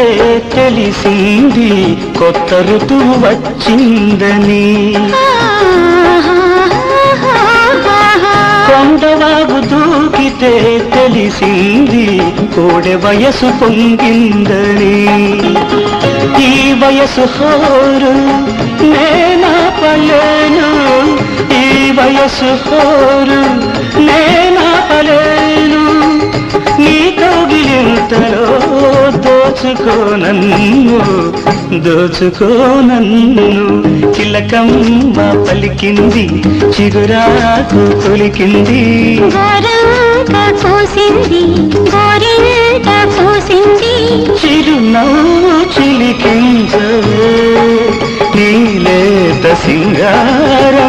దూకితే తెలిసింది కొత్త ఋతువు వచ్చిందని. కొండవాగు దూకితే తెలిసింది కోడె వయసు పొంగిందని. ఈ వయసు హోరు నేనాపలేను, ఈ వయసు హోరు నేనాపలేను. నీ కౌగిలింతలో దోచుకోనన్ను, దోచుకోనన్ను. చిలకమ్మ పలికింది, చిగురాకు తొలికింది. గోరంతా పూసింది, గోరింట పూసింది. చిరునవ్వు చిలికించవే, నీలేత సింగారములికించవే.